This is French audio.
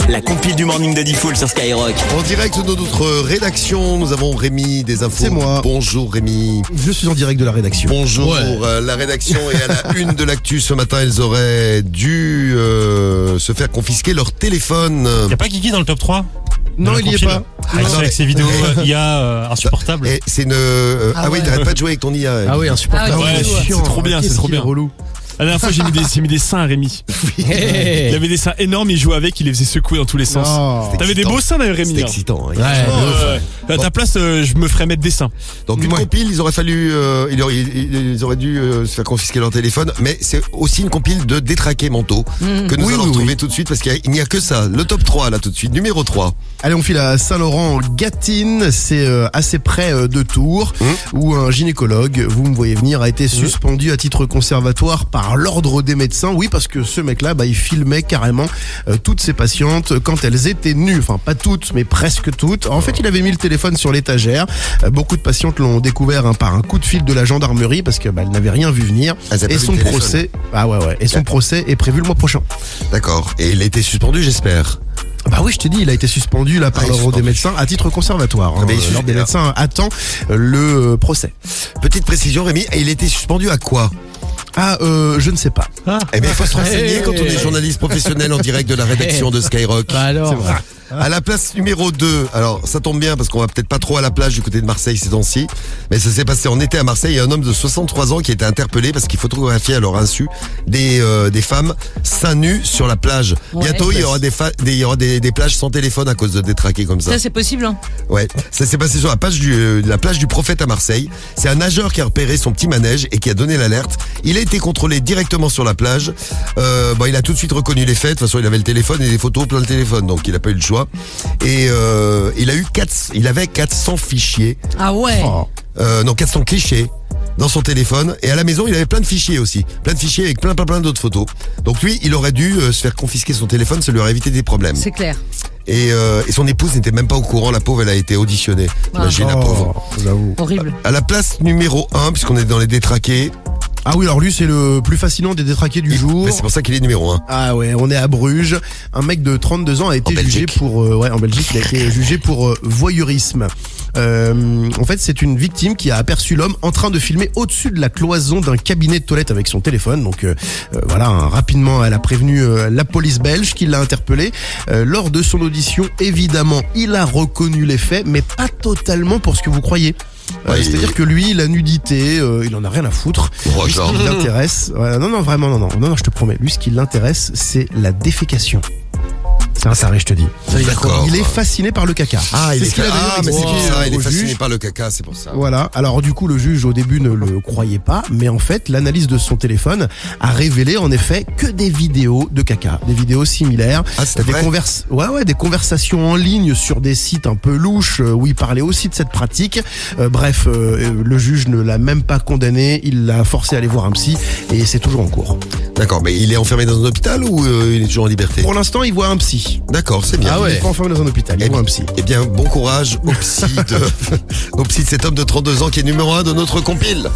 La compile du morning de Diffoul sur Skyrock. En direct de notre rédaction, nous avons Rémi des infos. C'est moi. Bonjour Rémi. Je suis en direct de la rédaction. Bonjour. Ouais. La rédaction est à la une de l'actu ce matin. Elles auraient dû se faire confisquer leur téléphone. Y'a pas Kiki dans le top 3 Non, il y est pas. Avec ses vidéos IA insupportables. Et c'est une. Oui, t'arrêtes pas de jouer avec ton IA. Ah oui, insupportable. Ah ouais, c'est trop bien, c'est trop bien. Relou. La dernière fois, j'ai mis des seins à Rémi. Il avait des seins énormes, il jouait avec, il les faisait secouer dans tous les sens. Oh. T'avais des beaux seins d'ailleurs, Rémi. C'est hein. excitant. Hein. Ouais. À ta place, je me ferais mettre des seins. Donc une compile, ils auraient fallu, ils auraient dû se faire confisquer leur téléphone, mais c'est aussi une compile de détraqués mentaux que nous allons retrouver tout de suite parce qu'il n'y a que ça. Le top 3 là tout de suite, numéro 3. Allez, on file à Saint-Laurent-Gâtine, c'est assez près de Tours, où un gynécologue, vous me voyez venir, a été suspendu à titre conservatoire par l'ordre des médecins. Oui, parce que ce mec-là, il filmait carrément toutes ses patientes quand elles étaient nues. Enfin, pas toutes, mais presque toutes. En fait, il avait mis le téléphone sur l'étagère. Beaucoup de patientes l'ont découvert par un coup de fil de la gendarmerie parce que elles n'avaient rien vu venir. Et son procès, son procès est prévu le mois prochain. D'accord. Et il a été suspendu, j'espère. Bah oui, je t'ai dit, il a été suspendu là par l'ordre des médecins à titre conservatoire. L'ordre des médecins attend le procès. Petite précision, Rémi, il a été suspendu à quoi? Je ne sais pas. Eh bien, il faut se renseigner quand on est journaliste professionnel en direct de la rédaction de Skyrock. Bah alors. C'est vrai. À la place numéro 2, alors ça tombe bien parce qu'on va peut-être pas trop à la plage du côté de Marseille ces temps-ci, mais ça s'est passé en été à Marseille. Il y a un homme de 63 ans qui a été interpellé parce qu'il photographiait à leur insu des femmes seins nus sur la plage. Ouais. Bientôt il y aura des plages sans téléphone à cause de détraqués comme ça. Ça c'est possible hein. Ouais, ça s'est passé sur la plage du Prophète à Marseille. C'est un nageur qui a repéré son petit manège et qui a donné l'alerte. Il a été contrôlé directement sur la plage. Il a tout de suite reconnu les faits. De toute façon, il avait le téléphone et les photos plein le téléphone, donc il a pas eu le choix. Et il avait 400 fichiers. Ah ouais. 400 clichés dans son téléphone. Et à la maison, il avait plein de fichiers aussi. Plein de fichiers avec plein d'autres photos. Donc lui, il aurait dû se faire confisquer son téléphone, ça lui aurait évité des problèmes. C'est clair. Et son épouse n'était même pas au courant. La pauvre, elle a été auditionnée. Imagine la pauvre. J'avoue. Horrible. À la place numéro 1, puisqu'on est dans les détraqués. Ah oui, alors lui, c'est le plus fascinant des détraqués du jour. Mais c'est pour ça qu'il est numéro 1. Ah ouais, on est à Bruges. Un mec de 32 ans a été jugé pour... en Belgique, il a été jugé pour voyeurisme. En fait, c'est une victime qui a aperçu l'homme en train de filmer au-dessus de la cloison d'un cabinet de toilette avec son téléphone. Donc rapidement, elle a prévenu la police belge qui l'a interpellé. Lors de son audition, évidemment, il a reconnu les faits, mais pas totalement pour ce que vous croyez. C'est-à-dire que lui, la nudité, il en a rien à foutre. Lui, ce qui l'intéresse, non, je te promets. Lui, ce qui l'intéresse, c'est la défécation. C'est un taré, je te dis. Il est fasciné par le caca. Il est fasciné juge. par le caca, c'est pour ça. Voilà. Alors du coup, le juge au début ne le croyait pas, mais en fait, l'analyse de son téléphone a révélé en effet que des vidéos de caca, des vidéos similaires, des conversations en ligne sur des sites un peu louches où il parlait aussi de cette pratique. Le juge ne l'a même pas condamné, il l'a forcé à aller voir un psy et c'est toujours en cours. D'accord, mais il est enfermé dans un hôpital ou il est toujours en liberté? Pour l'instant, il voit un psy. D'accord, c'est bien. Il est pas enfermé dans un hôpital, il voit un psy. Eh bien, bon courage au psy de cet homme de 32 ans qui est numéro 1 de notre compile.